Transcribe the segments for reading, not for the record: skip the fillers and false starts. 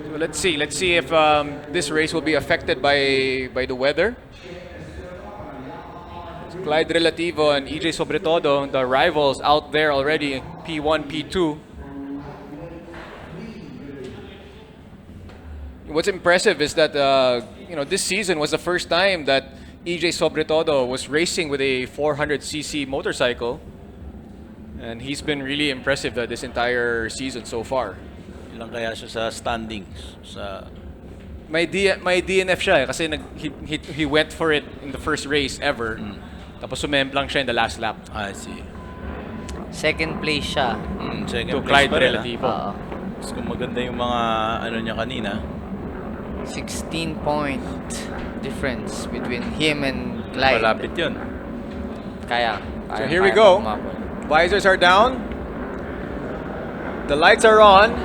So let's see. Let's see if this race will be affected by the weather. Clyde Relativo and EJ Sobretodo, the rivals out there already, P1, P2. What's impressive is that this season was the first time that EJ Sobretodo was racing with a 400cc motorcycle, and he's been really impressive this entire season so far. Ilang kaya siya sa standings? May DNF siya kasi he went for it in the first race ever. Tapos sumemplang siya in the last lap. I see. Second place siya. Second To place Clyde pa rin, Relativo. Mas kung maganda yung mga ano niya kanina. 16-point difference between him and Clyde. Malapit yun. So here we go. Visors are down. The lights are on.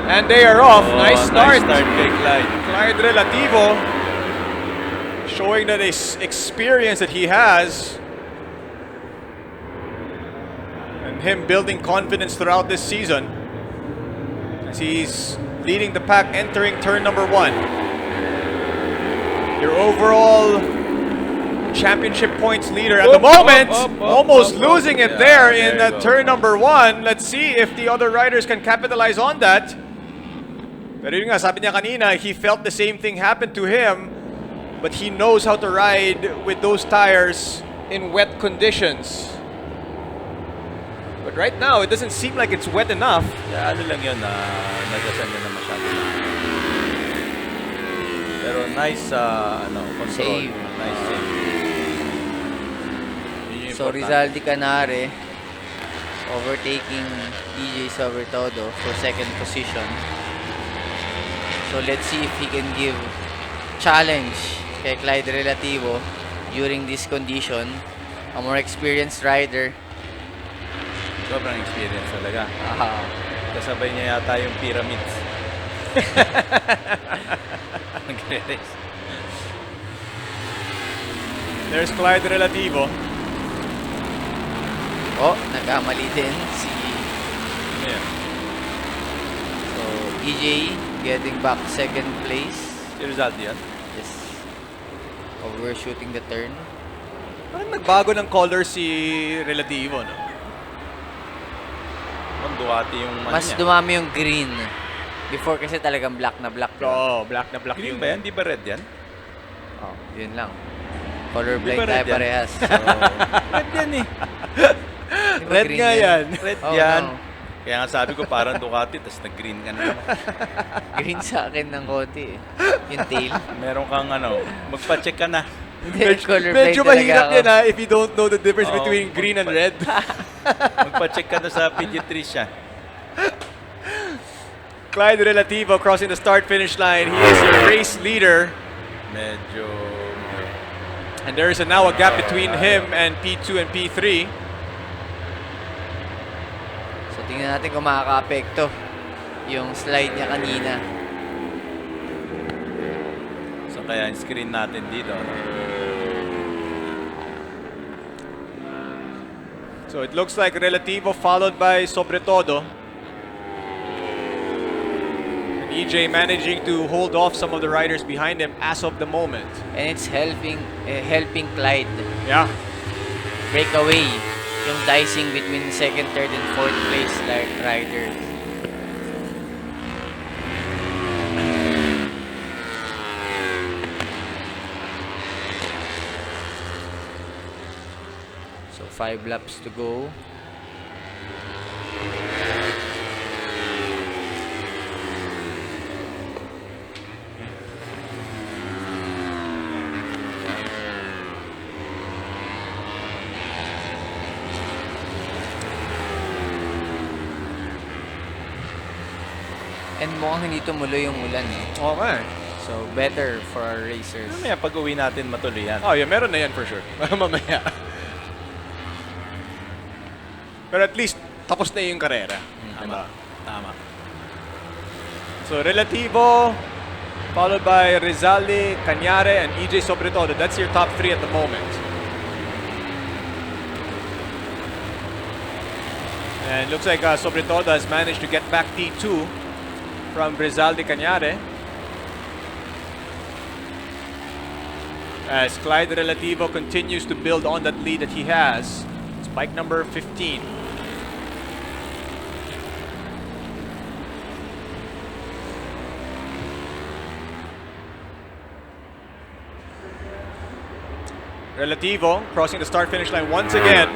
And they are off. Nice start. Nice start kay Clyde. Clyde Relativo showing that experience that he has. And him building confidence throughout this season. As he's leading the pack entering turn number 1. Your overall championship points leader at the moment, almost losing it there in turn number 1. Let's see if the other riders can capitalize on that. Pero yun nga, sabi niya kanina, he felt the same thing happen to him, but he knows how to ride with those tires in wet conditions. But right now, it doesn't seem like it's wet enough. Yeah, ano lang yun, nagasan niya na masyado. Pero nice, control. Save. Nice save. So Rizaldi Canare overtaking EJ Sobretodo for second position. So let's see if he can give challenge kay Clyde Relativo during this condition. A more experienced rider. Sobrang experience talaga. Aha. Kasabay niya yata yung pyramids. Nagre-race. There's Clyde Relativo. Oh, nagkamali din si Yeah. so EJ getting back second place. Si Rizaldi yan? Yes. Overshooting the turn. Parang nagbago ng color si Relativo, no? Ang Ducati yung Mas niya. dumami yung green. Before kasi talagang black na black. Oo, black na black Green yung... ba yan? Di ba red yan? Oh, yun lang. Colorblind Di ba tayo red yan? parehas. So, Red yan eh. di ba Red green nga yan. Red Oh, yan. no. Kaya nga sabi ko parang Ducati, tapos nag-green ka na naman. Green sa akin ng konti eh. Yung tail. Meron kang magpa-check ka na. Colorblind Medyo talaga mahirap ako. yan if you don't know the difference Oo, between green and red. Magpa-check ka na sa pediatrician. Clyde Relativo crossing the start-finish line. He is your race leader. Medyo... And there is now a gap between him and P2 and P3. So tingnan natin kung makaka-apekto yung slide niya kanina. So kaya yung screen natin dito. So it looks like Relativo followed by Sobretodo. And EJ managing to hold off some of the riders behind him as of the moment. And it's helping Clyde Yeah. break away yung dicing between second, third, and fourth place like riders. So 5 laps to go. And mukhang hindi tumuloy yung ulan, no? Okay. So, better for our racers. Mamaya pag-uwi natin matuloy yan. Oh yeah, meron na yan for sure. Mamaya. Pero at least, tapos na yung karera. Diba? Tama. So, Relativo, followed by Rizaldi, Cañare, and EJ Sobretodo. That's your top 3 at the moment. And looks like Sobretodo has managed to get back P2 from Rizalde Cañare. As Clyde Relativo continues to build on that lead that he has. It's bike number 15. Relativo crossing the start-finish line once again.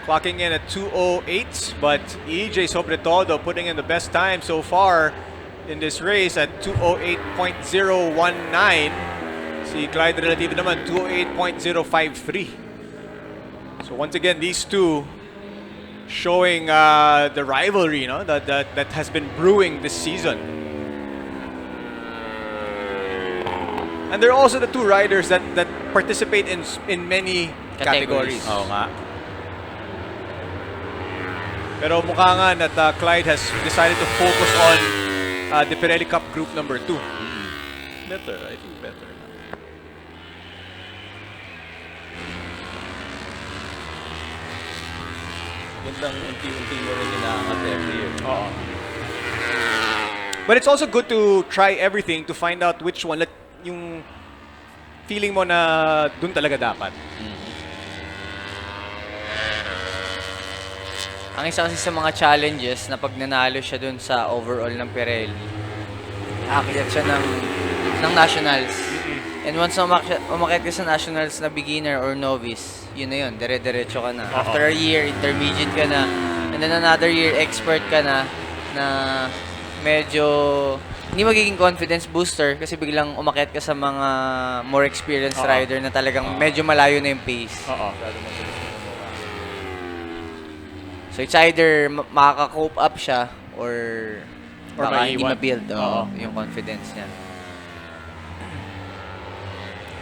Clocking in at 2:08, but EJ Sobretodo putting in the best time so far in this race at 2:08.019. Si Clyde Relativo naman 2:08.053. So once again, these two showing the rivalry, no, that has been brewing this season. And they're also the two riders that participate in many categories. Oo nga. Pero mukha nga that Clyde has decided to focus on the Pirelli Cup Group number 2. Better, I think better. Gandang unti-unti mo rin inaangat every year. Oo. But it's also good to try everything to find out which one yung feeling mo na dun talaga dapat. Ang isa kasi sa mga challenges na pag nanalo siya dun sa overall ng Pirelli, aakyat siya ng nationals. And once umakyat ka sa nationals na beginner or novice, yun na yun, dire-diretso ka na. After a year, intermediate ka na. And then another year, expert ka na medyo hindi magiging confidence booster kasi biglang umakyat ka sa mga more experienced rider na talagang medyo malayo na yung pace. So it's either makaka-cope up siya or baka hindi ma-build yung confidence niya.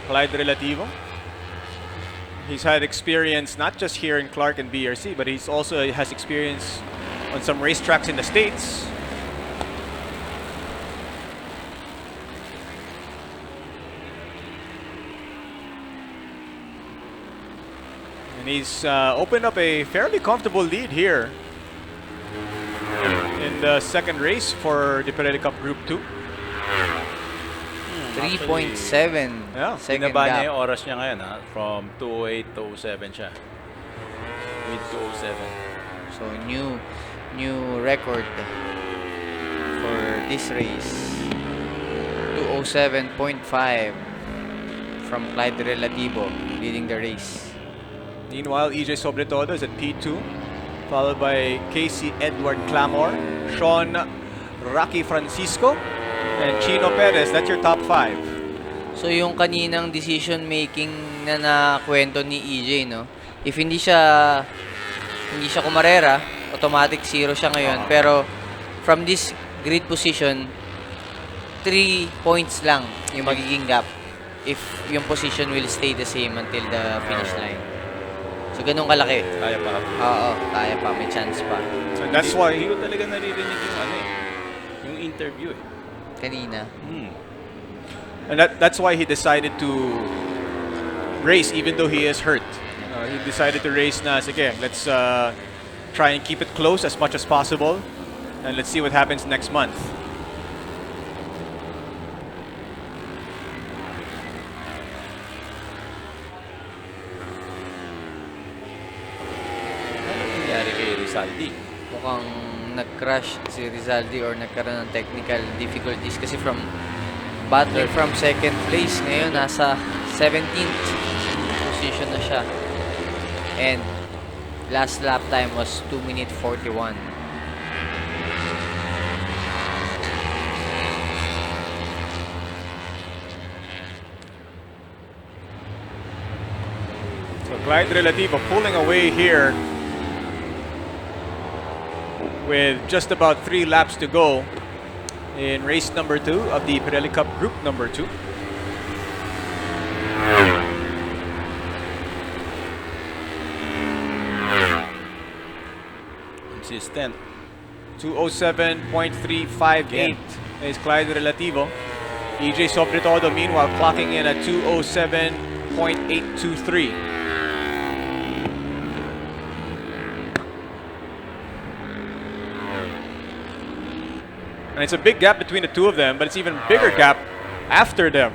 Clyde Relativo. He's had experience not just here in Clark and BRC, but he's also has experience on some racetracks in the States. And he's opened up a fairly comfortable lead here in the second race for the Pirelli Cup Group 2. 3.7 second Binaba niya gap. yung oras niya ngayon from 2:08 to 2:07 siya. With 2:07. So new record for this race. 2:07.5 from Clyde Relativo leading the race. Meanwhile, EJ Sobretodo is at P2, followed by Casey Edward Clamor, Sean Rocky Francisco, and Chino Perez. That's your top 5. So yung kaninang decision making na nakwento ni EJ, no? If hindi siya kumarera, automatic 0 siya ngayon. Pero from this grid position, 3 points lang yung magiging gap if yung position will stay the same until the finish line. So ganun kalaki. Kaya pa. Oo, kaya pa, may chance pa. So that's why Hindi ko talaga naririnig yung yung interview Kanina. And that's why he decided to race even though he is hurt. He decided to race na, sige, let's try and keep it close as much as possible. And let's see what happens next month. Ano nangyari kay Rizalde? Mukhang nag-crash si Rizalde or nagkaroon ng technical difficulties kasi from battling from second place ngayon nasa 17th position na siya. And last lap time was 2 minute 41. So Clyde Relativo pulling away here with just about 3 laps to go in race number 2 of the Pirelli Cup Group number 2. Consistent. 2:07.358 is Clyde Relativo. EJ Sobretodo meanwhile clocking in at 2:07.823. And it's a big gap between the two of them, but it's even bigger gap after them.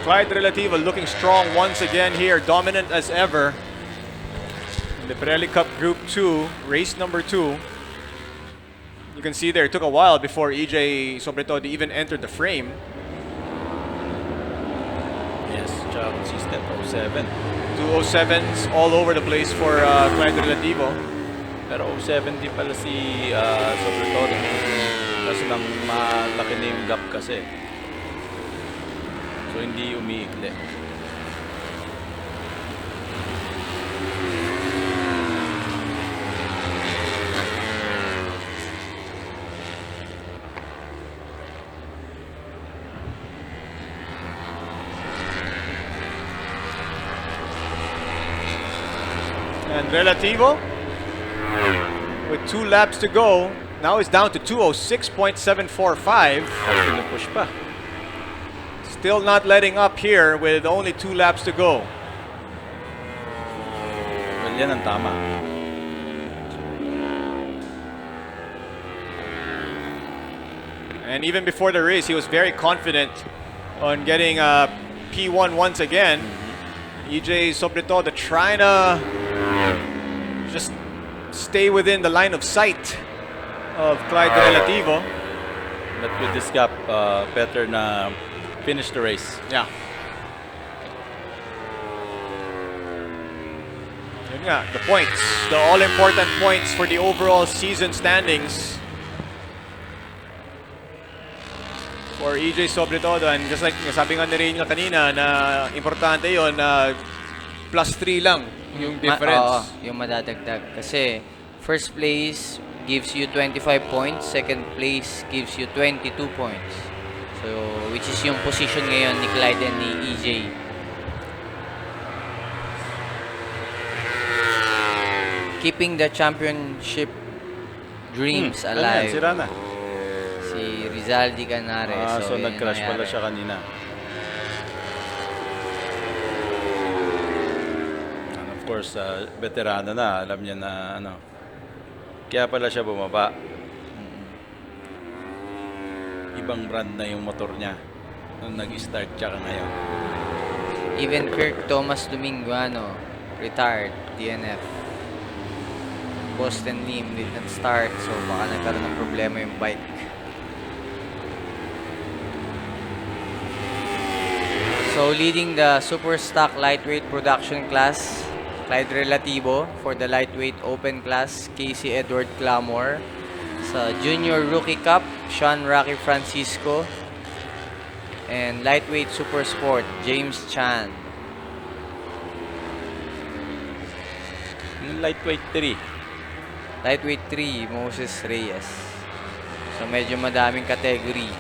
Clyde Relativo looking strong once again here, dominant as ever. In the Pirelli Cup Group 2, race number 2. You can see there, it took a while before EJ Sobretodo even entered the frame. Yes, tsaka consistent, 07. 207s all over the place for Clyde Relativo. Pero 07 din pala si Sobretodo. Kasi lang malaki na yung gap kasi. So hindi umiikli. And Relativo, with 2 laps to go, now is down to 206.745. Push pa. Still not letting up here with only 2 laps to go. Well, yan ang tama. And even before the race, he was very confident on getting a P1 once again. EJ Sobretodo trying to just stay within the line of sight of Clyde Relativo. But with this gap, better na finish the race. Yeah. Yun nga, the points, the all-important points for the overall season standings for EJ Sobretodo. And just like sabi nga ni Reynel kanina na importante yun na +3 lang yung difference. Yung madadagdag. Kasi first place gives you 25 points, second place gives you 22 points. So, which is yung position ngayon ni Clyde and ni EJ. Keeping the championship dreams alive. Sira na. Si Rizaldi Canare. So nag-crash pala siya kanina. And of course, veterano na. Alam niya na ano. Kaya pala siya bumaba. Ibang brand na yung motor niya nung nag-start siya ngayon. Even Kirk Thomas Domingo, retired, DNF. Boston Lim did not start, so baka nagkaroon ng problema yung bike. So leading the Super Stock Lightweight Production class, Clyde Relativo. For the Lightweight Open class, Casey Edward Clamor. Sa Junior Rookie Cup, Sean Rocky Francisco. And Lightweight Super Sport, James Chan. Lightweight 3. Lightweight 3, Moses Reyes. So medyo madaming category,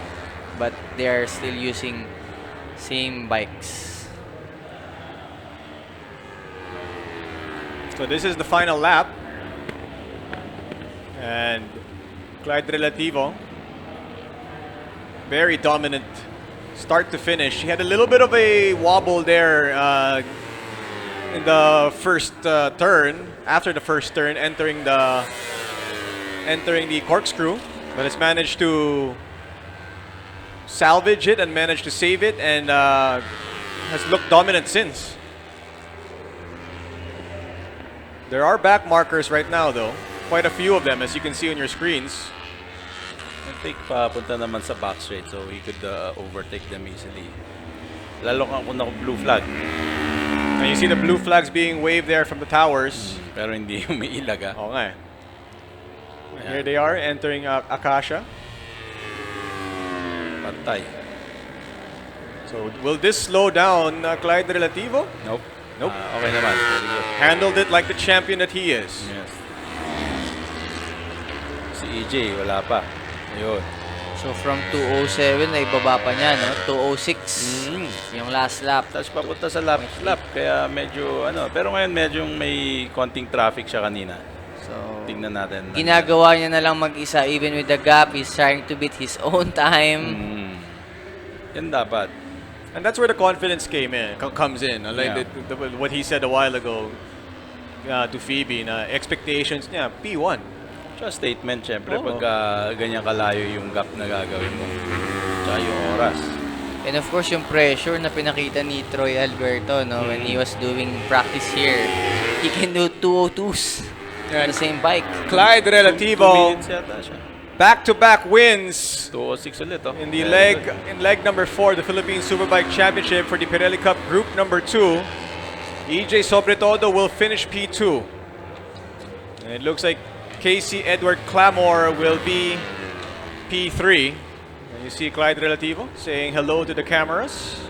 but they are still using same bikes. So this is the final lap. And Clyde Relativo, very dominant start to finish. He had a little bit of a wobble there in the first turn, after the first turn, entering the corkscrew, but has managed to salvage it and managed to save it, and has looked dominant since. There are back markers right now though, quite a few of them as you can see on your screens. I think papunta naman sa back straight, so he could overtake them easily. Lalo kung blue flag. And you see the blue flags being waved there from the towers. Pero hindi umiilag. Oo nga eh. Here they are entering Acacia. Pantay. So will this slow down Clyde Relativo? Nope. Nope. Okay naman. Very good. Handled it like the champion that he is. Yes. Si EJ, wala pa. Ayun. So from 207 ay baba pa niya, no? 206 yung last lap. Tapos papunta sa lap. Kaya medyo pero ngayon medyo may konting traffic siya kanina. So Tingnan natin. ginagawa niya na lang mag-isa even with the gap. He's trying to beat his own time. Yan dapat. And that's where the confidence comes in. Like Yeah. what he said a while ago to Phoebe, na expectations niya, P1. Tsaka statement, syempre, Oo. pagka ganyan kalayo yung gap na gagawin mo. Tsaka yung oras. And of course, yung pressure na pinakita ni Troy Alberto, no, when he was doing practice here. He can do 202s on the same bike. Clyde 2 Relativo, minutes yata siya. back-to-back wins 206 ulit, oh. in the leg number 4, the Philippine Superbike Championship for the Pirelli Cup Group number 2. EJ Sobretodo will finish P2. And it looks like Casey Edward Clamore will be P3. And you see Clyde Relativo saying hello to the cameras.